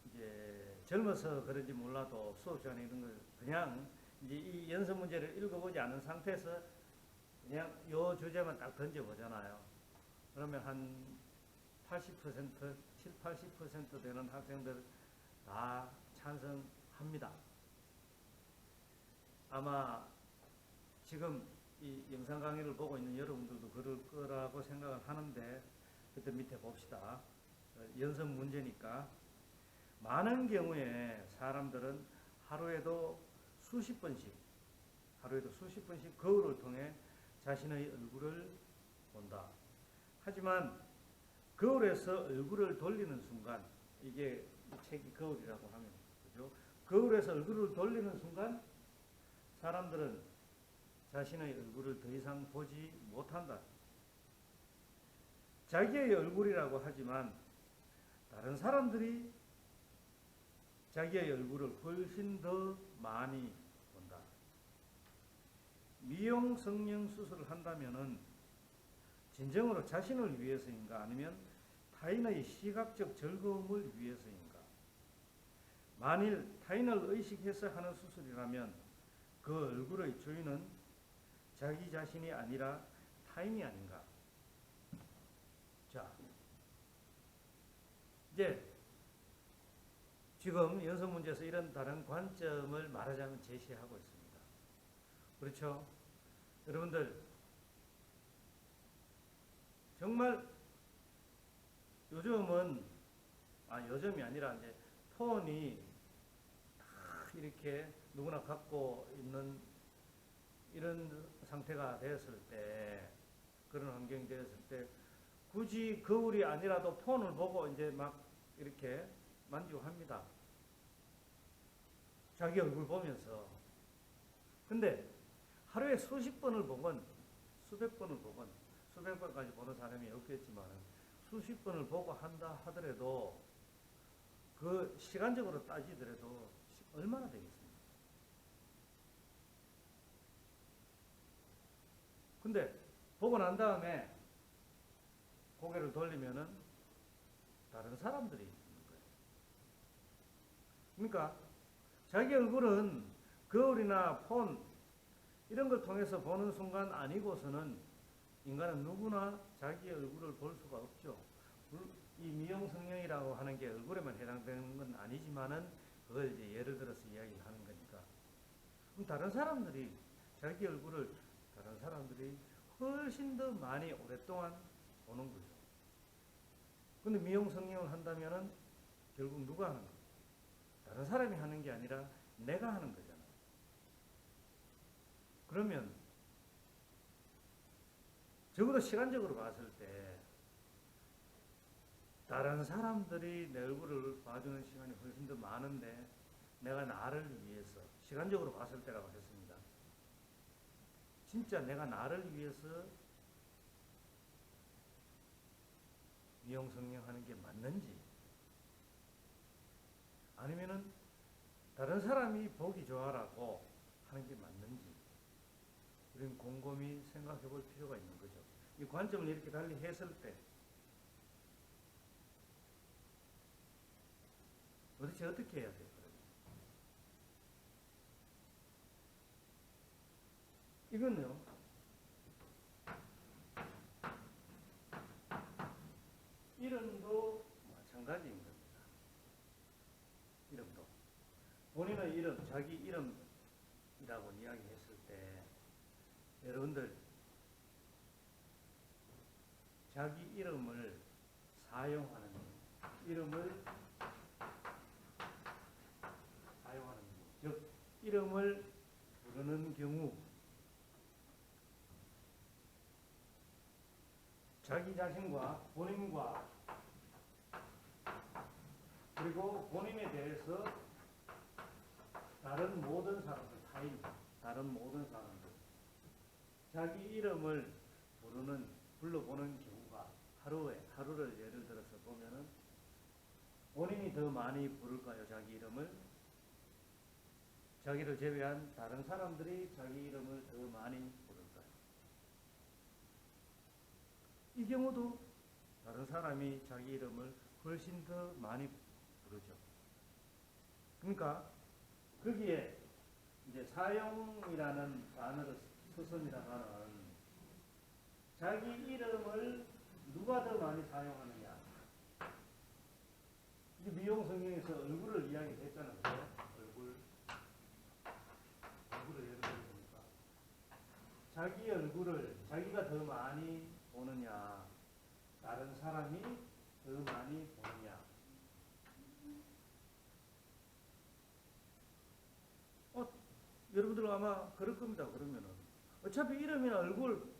이제 젊어서 그런지 몰라도 수업 시간에 이런 걸 그냥 이제 이 연습 문제를 읽어보지 않은 상태에서 그냥 요 주제만 딱 던져보잖아요. 그러면 한 80%, 7, 80% 되는 학생들 다 찬성합니다. 아마 지금 이 영상 강의를 보고 있는 여러분들도 그럴 거라고 생각을 하는데, 그때 밑에 봅시다. 연습 문제니까. 많은 경우에 사람들은 하루에도 수십 번씩 거울을 통해 자신의 얼굴을 본다. 하지만 거울에서 얼굴을 돌리는 순간, 이게 책이 거울이라고 하면, 그죠? 거울에서 얼굴을 돌리는 순간 사람들은 자신의 얼굴을 더 이상 보지 못한다. 자기의 얼굴이라고 하지만 다른 사람들이 자기의 얼굴을 훨씬 더 많이 본다. 미용 성형 수술을 한다면은 진정으로 자신을 위해서인가, 아니면 타인의 시각적 즐거움을 위해서인가? 만일 타인을 의식해서 하는 수술이라면 그 얼굴의 주인은 자기 자신이 아니라 타인이 아닌가? 자, 이제 지금 연습 문제에서 이런 다른 관점을 말하자면 제시하고 있습니다. 그렇죠? 여러분들 정말 요즘은 요즘이 아니라 이제 폰이 이렇게 누구나 갖고 있는 이런 상태가 되었을 때, 그런 환경이 되었을 때 굳이 거울이 아니라도 폰을 보고 이제 막 이렇게 만지고 합니다. 자기 얼굴 보면서. 근데 하루에 수십 번을 보건 수백 번을 보건 수백 번까지 보는 사람이 없겠지만 수십 번을 보고 한다 하더라도 그 시간적으로 따지더라도 얼마나 되겠습니까? 근데 보고 난 다음에 고개를 돌리면은 다른 사람들이 있는 거예요. 그러니까 자기 얼굴은 거울이나 폰 이런 걸 통해서 보는 순간 아니고서는 인간은 누구나 자기 얼굴을 볼 수가 없죠. 이 미용 성형이라고 하는 게 얼굴에만 해당되는 건 아니지만은 그걸 이제 예를 들어서 이야기를 하는 거니까. 그럼 다른 사람들이 자기 얼굴을 다른 사람들이 훨씬 더 많이 오랫동안 보는 거죠. 근데 미용 성형을 한다면은 결국 누가 하는 거예요? 다른 사람이 하는 게 아니라 내가 하는 거잖아요. 그러면 적어도 시간적으로 봤을 때 다른 사람들이 내 얼굴을 봐주는 시간이 훨씬 더 많은데 내가 나를 위해서, 시간적으로 봤을 때라고 했습니다. 진짜 내가 나를 위해서 미용 성형하는 게 맞는지, 아니면은 다른 사람이 보기 좋아라고 하는 게 맞는지, 우리는 곰곰이 생각해 볼 필요가 있는 거죠. 이 관점을 이렇게 달리 했을 때 도대체 어떻게 해야 돼요? 이건요, 이름도 마찬가지인 겁니다. 이름도. 본인의 이름, 자기 이름이라고 이야기했을 때 여러분들 자기 이름을 사용하는 즉 이름을 부르는 경우 자기 자신과 본인과 그리고 본인에 대해서 다른 모든 사람들, 타인, 다른 모든 사람들 자기 이름을 불러보는 경우가 하루를 예를 들어서 보면은 본인이 더 많이 부를까요? 자기 이름을? 자기를 제외한 다른 사람들이 자기 이름을 더 많이 부를까요? 이 경우도 다른 사람이 자기 이름을 훨씬 더 많이 부르죠. 그러니까 거기에 이제 사용이라는 단어를 썼습니다만은 자기 이름을 누가 더 많이 사용하느냐. 이 미용 성경에서 얼굴을 이야기했잖아요. 얼굴을 예를 들어보니까 자기 얼굴을 자기가 더 많이 보느냐, 다른 사람이 더 많이 보느냐. 여러분들 아마 그럴 겁니다. 그러면은 어차피 이름이나 얼굴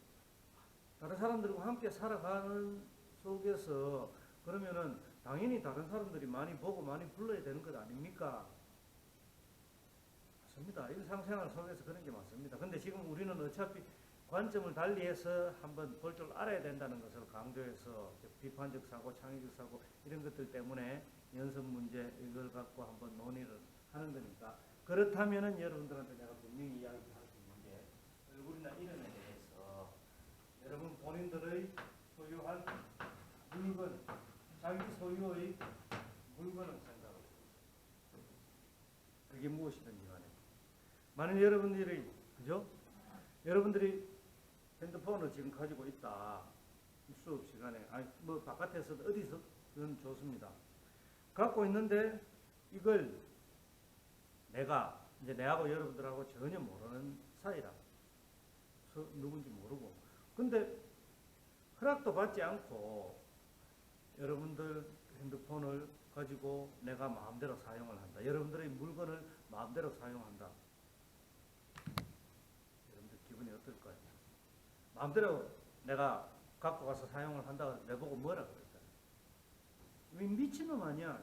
다른 사람들과 함께 살아가는 속에서 그러면은 당연히 다른 사람들이 많이 보고 많이 불러야 되는 것 아닙니까? 맞습니다. 일상생활 속에서 그런 게 맞습니다. 근데 지금 우리는 어차피 관점을 달리해서 한번 볼 줄 알아야 된다는 것을 강조해서 비판적 사고, 창의적 사고 이런 것들 때문에 연습 문제 이걸 갖고 한번 논의를 하는 거니까 그렇다면은 여러분들한테 내가 분명히 이야기할 수 있는 게 얼굴이나 이름에 대해서 여러분 본인들의 소유한 물건, 자기 소유의 물건을 생각하고 그게 무엇이든지 간에 만약 여러분들이 그죠? 여러분들이 핸드폰을 지금 가지고 있다. 수업 시간에 아니 뭐 바깥에서 어디서든 좋습니다. 갖고 있는데 이걸 내가 이제 내하고 여러분들하고 전혀 모르는 사이라 누군지 모르고 근데 허락도 받지 않고 여러분들 핸드폰을 가지고 내가 마음대로 사용을 한다. 여러분들의 물건을 마음대로 사용한다. 여러분들 기분이 어떨까요? 마음대로 내가 갖고 가서 사용을 한다고 내보고 뭐라 그랬다. 미친놈 아니야?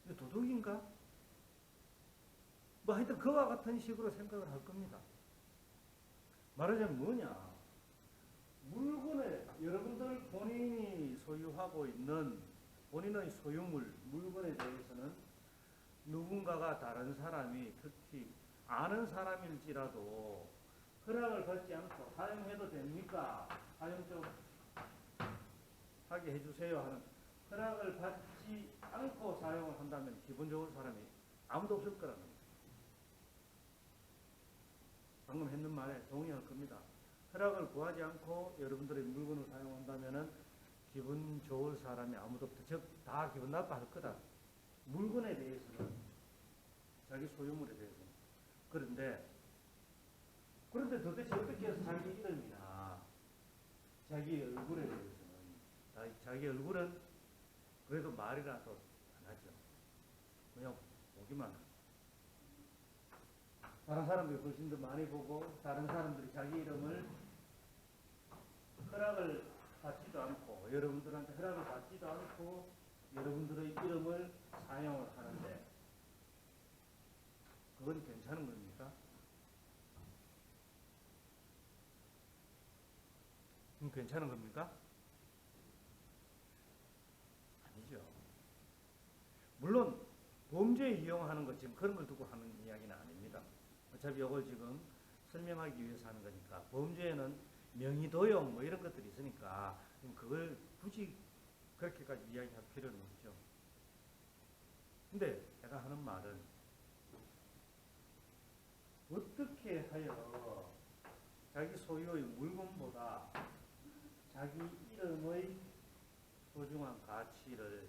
이거 도둑인가? 뭐 하여튼 그와 같은 식으로 생각을 할 겁니다. 말하자면 뭐냐? 물건에 여러분들 본인이 소유하고 있는 본인의 소유물, 물건에 대해서는 누군가가 다른 사람이 특히 아는 사람일지라도 허락을 받지 않고 사용해도 됩니까? 사용 좀 하게 해주세요 하는 허락을 받지 않고 사용을 한다면 기분 좋은 사람이 아무도 없을 거라는 거예요. 방금 했는 말에 동의할 겁니다. 허락을 구하지 않고 여러분들의 물건을 사용한다면 기분 좋을 사람이 아무도 없다. 즉, 다 기분 나빠할 거다. 물건에 대해서는, 자기 소유물에 대해서는. 그런데 도대체 어떻게 해서 자기 이름이나 자기 얼굴에 대해서는, 자기 얼굴은 그래도 말이라도 안 하죠. 그냥 보기만 하죠. 다른 사람들이 훨씬 더 많이 보고 다른 사람들이 자기 이름을 허락을 받지도 않고 여러분들한테 허락을 받지도 않고 여러분들의 이름을 사용을 하는데 그건 괜찮은 겁니까? 괜찮은 겁니까? 아니죠. 물론 범죄에 이용하는 것 지금 그런 걸 두고 하는 이야기는 아닙니다. 어차피 이걸 지금 설명하기 위해서 하는 거니까 범죄에는 명의도용 뭐 이런 것들이 있으니까 그걸 굳이 그렇게까지 이야기할 필요는 없죠. 근데 제가 하는 말은 어떻게 하여 자기 소유의 물건보다 자기 이름의 소중한 가치를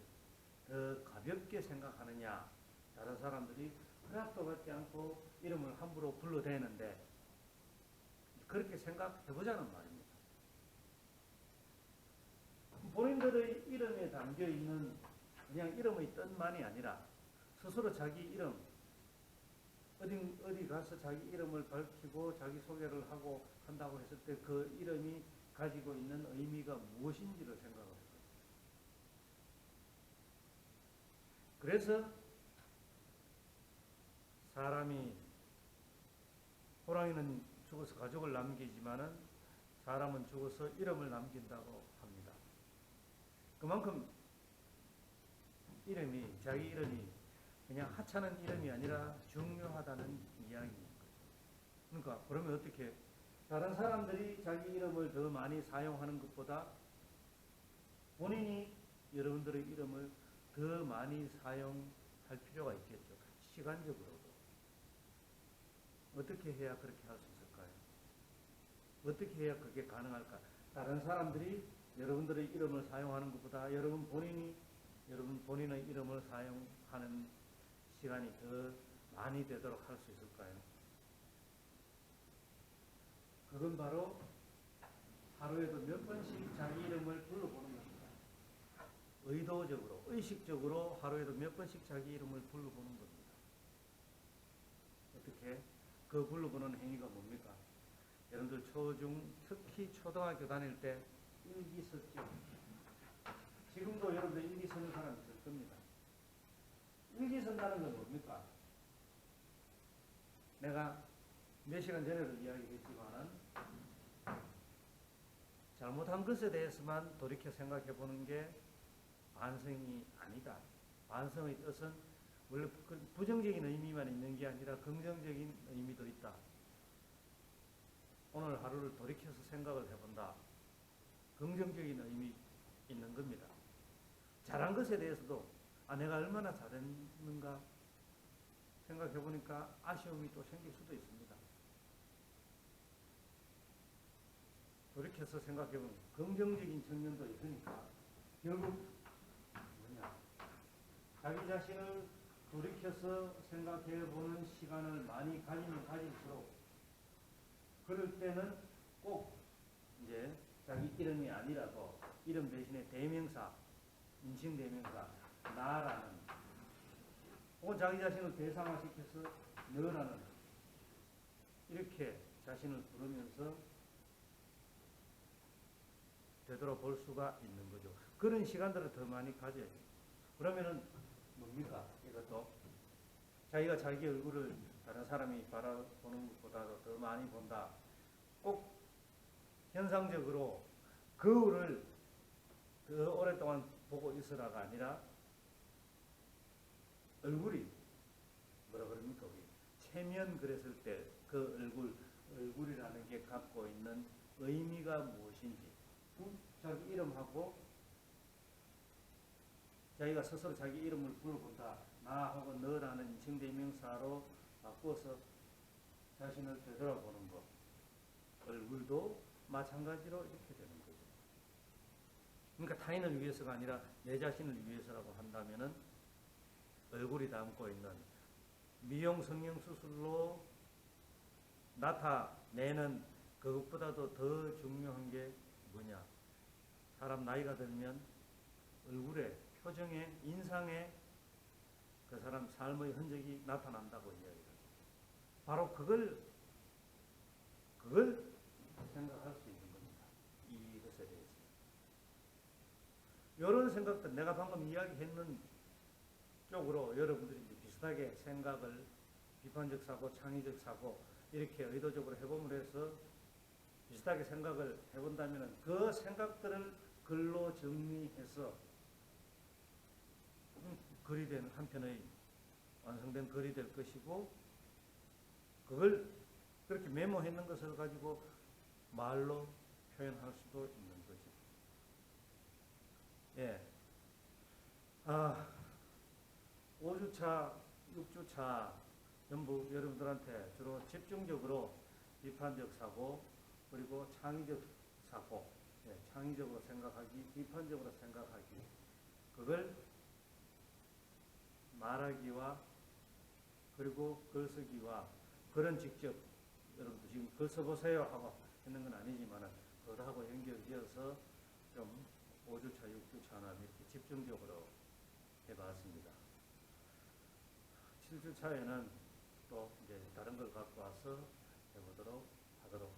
더 가볍게 생각하느냐. 다른 사람들이 허락도 받지 않고 이름을 함부로 불러대는데 그렇게 생각해보자는 말입니다. 본인들의 이름에 담겨있는 그냥 이름의 뜻만이 아니라 스스로 자기 이름 어디 가서 자기 이름을 밝히고 자기 소개를 하고 한다고 했을 때 그 이름이 가지고 있는 의미가 무엇인지를 생각을 해요. 그래서 사람이 호랑이는 죽어서 가족을 남기지만은 사람은 죽어서 이름을 남긴다고 합니다. 그만큼 이름이 자기 이름이 그냥 하찮은 이름이 아니라 중요하다는 이야기입니다. 그러니까 그러면 어떻게 다른 사람들이 자기 이름을 더 많이 사용하는 것보다 본인이 여러분들의 이름을 더 많이 사용할 필요가 있겠죠. 시간적으로도. 어떻게 해야 그렇게 할 수 있을까요? 어떻게 해야 그게 가능할까? 다른 사람들이 여러분들의 이름을 사용하는 것보다 여러분 본인의 이름을 사용하는 시간이 더 많이 되도록 할 수 있을까요? 그건 바로 하루에도 몇 번씩 자기 이름을 불러보는 겁니다. 의도적으로, 의식적으로 하루에도 몇 번씩 자기 이름을 불러보는 겁니다. 어떻게? 그 불러보는 행위가 뭡니까? 여러분들 초중, 특히 초등학교 다닐 때 일기 썼죠. 지금도 여러분들 일기 쓰는 사람 있을 겁니다. 일기 쓴다는 건 뭡니까? 내가 몇 시간 전에도 이야기했지만은 잘못한 것에 대해서만 돌이켜 생각해 보는 게 반성이 아니다. 반성의 뜻은 원래 부정적인 의미만 있는 게 아니라 긍정적인 의미도 있다. 오늘 하루를 돌이켜서 생각을 해본다. 긍정적인 의미 있는 겁니다. 잘한 것에 대해서도 내가 얼마나 잘했는가 생각해 보니까 아쉬움이 또 생길 수도 있습니다. 돌이켜서 생각해 보면 긍정적인 측면도 있으니까 결국 뭐냐? 자기 자신을 돌이켜서 생각해 보는 시간을 많이 가지면 가질수록 그럴 때는 꼭 이제 자기 이름이 아니라도 이름 대신에 대명사, 인칭 대명사, 나라는 혹은 자기 자신을 대상화시켜서 너라는 이렇게 자신을 부르면서 되돌아볼 수가 있는 거죠. 그런 시간들을 더 많이 가져야죠. 그러면은 뭡니까? 이것도 자기가 자기 얼굴을 다른 사람이 바라보는 것보다도 더 많이 본다. 꼭 현상적으로 거울을 더 오랫동안 보고 있으라가 아니라 얼굴이 뭐라 그럽니까? 체면 그랬을 때 그 얼굴이라는 게 갖고 있는 의미가 무엇인지 자기 이름하고 자기가 스스로 자기 이름을 불러본다. 나 혹은 너라는 인칭대명사로 바꿔서 자신을 되돌아보는 것. 얼굴도 마찬가지로 이렇게 되는 거죠. 그러니까 타인을 위해서가 아니라 내 자신을 위해서라고 한다면은 얼굴이 담고 있는 미용 성형수술로 나타내는 그것보다도 더 중요한 게 뭐냐? 사람 나이가 들면 얼굴에, 표정에, 인상에 그 사람 삶의 흔적이 나타난다고 이야기합니다. 바로 그걸 생각할 수 있는 겁니다. 이것에 대해서. 이런 생각들, 내가 방금 이야기했는 쪽으로 여러분들이 비슷하게 생각을 비판적 사고, 창의적 사고 이렇게 의도적으로 해봄으로 해서 비슷하게 생각을 해본다면 그 생각들을 글로 정리해서 글이 된 한편의 완성된 글이 될 것이고 그걸 그렇게 메모했는 것을 가지고 말로 표현할 수도 있는 거죠. 예. 5주차, 6주차 전부 여러분들한테 주로 집중적으로 비판적 사고 그리고 창의적 사고, 창의적으로 생각하기, 비판적으로 생각하기 그걸 말하기와 그리고 글쓰기와 글은 직접 여러분들 지금 글 써보세요 하고 했는 건 아니지만 그거하고 연결지어서 좀 5주차, 6주차나 이렇게 집중적으로 해봤습니다. 7주차에는 또 이제 다른 걸 갖고 와서 해보도록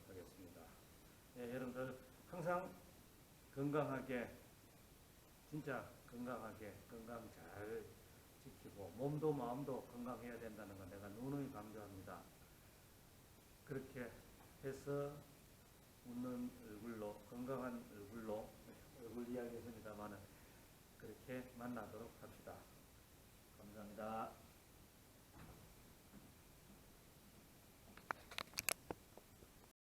하겠습니다. 여러분들 항상 건강하게 진짜 건강하게 건강 잘 지키고 몸도 마음도 건강해야 된다는 건 내가 누누이 강조합니다. 그렇게 해서 웃는 얼굴로 건강한 얼굴로 얼굴 이야기했습니다만은 그렇게 만나도록 합시다. 감사합니다.